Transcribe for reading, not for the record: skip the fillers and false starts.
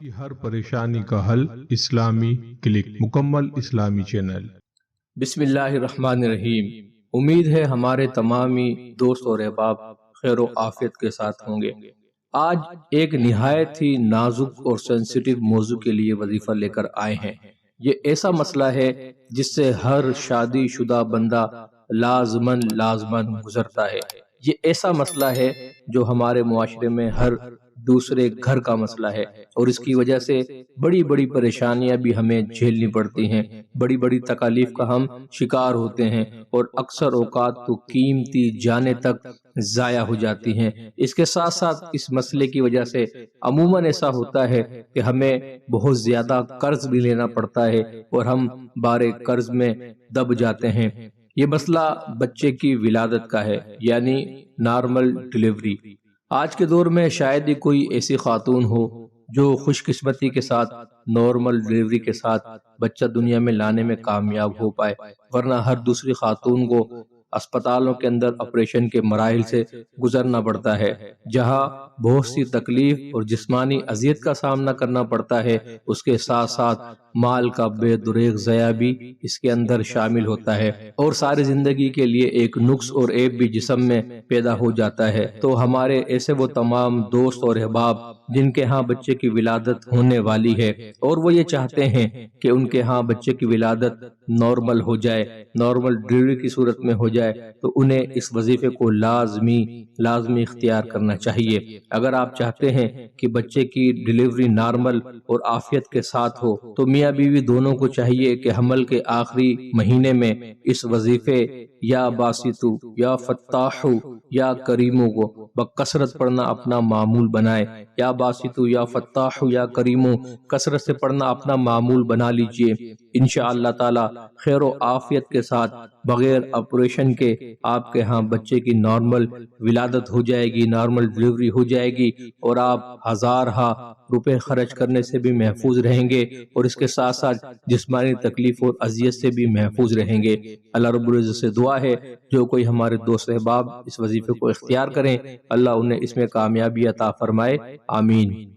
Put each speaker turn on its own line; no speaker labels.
کی ہر پریشانی کا حل اسلامی کلک، مکمل اسلامی چینل۔
بسم اللہ الرحمن الرحیم۔ امید ہے ہمارے تمامی دوست اور احباب خیر و عافیت کے ساتھ ہوں گے۔ آج ایک نہایت ہی نازک اور سینسیٹیو موضوع کے لیے وظیفہ لے کر آئے ہیں۔ یہ ایسا مسئلہ ہے جس سے ہر شادی شدہ بندہ لازماً گزرتا ہے۔ یہ ایسا مسئلہ ہے جو ہمارے معاشرے میں ہر دوسرے گھر کا مسئلہ ہے، اور اس کی وجہ سے بڑی بڑی پریشانیاں بھی ہمیں جھیلنی پڑتی ہیں، بڑی بڑی تکالیف کا ہم شکار ہوتے ہیں، اور اکثر اوقات تو قیمتی جانیں تک ضائع ہو جاتی ہیں۔ اس کے ساتھ ساتھ اس مسئلے کی وجہ سے عموماً ایسا ہوتا ہے کہ ہمیں بہت زیادہ قرض بھی لینا پڑتا ہے اور ہم بارے قرض میں دب جاتے ہیں۔ یہ مسئلہ بچے کی ولادت کا ہے، یعنی نارمل ڈیلیوری۔ آج کے دور میں شاید ہی کوئی ایسی خاتون ہو جو خوش قسمتی کے ساتھ نارمل ڈیلیوری کے ساتھ بچہ دنیا میں لانے میں کامیاب ہو پائے، ورنہ ہر دوسری خاتون کو اسپتالوں کے اندر آپریشن کے مراحل سے گزرنا پڑتا ہے، جہاں بہت سی تکلیف اور جسمانی اذیت کا سامنا کرنا پڑتا ہے۔ اس کے ساتھ ساتھ مال کا بے دریغ ضیاع بھی اس کے اندر شامل ہوتا ہے، اور ساری زندگی کے لیے ایک نقص اور عیب بھی جسم میں پیدا ہو جاتا ہے۔ تو ہمارے ایسے وہ تمام دوست اور احباب جن کے ہاں بچے کی ولادت ہونے والی ہے اور وہ یہ چاہتے ہیں کہ ان کے ہاں بچے کی ولادت نارمل ہو جائے، نارمل ڈیلیوری کی صورت میں ہو جائے، تو انہیں اس وظیفے کو لازمی اختیار کرنا چاہیے۔ اگر آپ چاہتے ہیں کہ بچے کی ڈیلیوری نارمل اور عافیت کے ساتھ ہو تو میاں بیوی دونوں کو چاہیے کہ حمل کے آخری مہینے میں اس وظیفے یا باسطو یا فتاحو یا کریمو کو بکثرت پڑھنا اپنا معمول بنائے، یا باسطو یا فتاحو یا کریمو کثرت سے پڑھنا اپنا معمول بنا لیجئے۔ انشاءاللہ تعالی خیر و عافیت کے ساتھ بغیر آپریشن کے آپ کے ہاں بچے کی نارمل ولادت ہو جائے گی، نارمل ڈیلیوری ہو جائے گی، اور آپ ہزارہا روپے خرچ کرنے سے بھی محفوظ رہیں گے، اور اس کے ساتھ ساتھ جسمانی تکلیف اور اذیت سے بھی محفوظ رہیں گے۔ اللہ رب العزت سے دعا ہے جو کوئی ہمارے دوست احباب اس وظیفے کو اختیار کریں، اللہ انہیں اس میں کامیابی عطا فرمائے، آمین۔